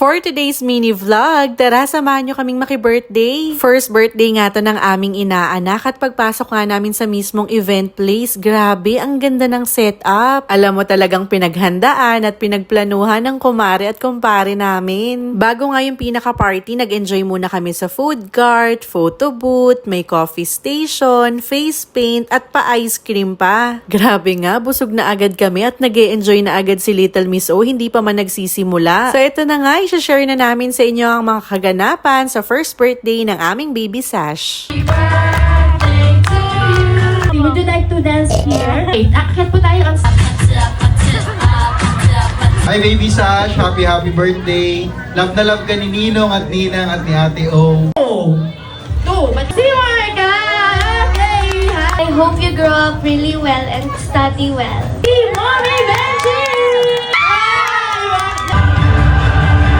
For today's mini vlog, tara samahan nyo kaming maki-birthday. First birthday nga to ng aming inaanak at pagpasok nga namin sa mismong event place, grabe, ang ganda ng setup. Alam mo talagang pinaghandaan at pinagplanuhan ng kumare at kumpare namin. Bago nga yung pinaka-party, nag-enjoy muna kami sa food cart, photo booth, may coffee station, face paint at pa-ice cream pa. Grabe nga, busog na agad kami at nag-e-enjoy na agad si Little Miss O, hindi pa man nagsisimula. So ito na nga, i-share na namin sa inyo ang mga kaganapan sa first birthday ng aming baby Sash. Would you like to dance here? Wait, akit po tayo ang... Hi baby Sash, happy birthday. Love na love ka ni Ninong at Ninang at ni Ate O. But see you, Marika! Okay! I hope you grow up really well and study well. Hey, Mommy, baby!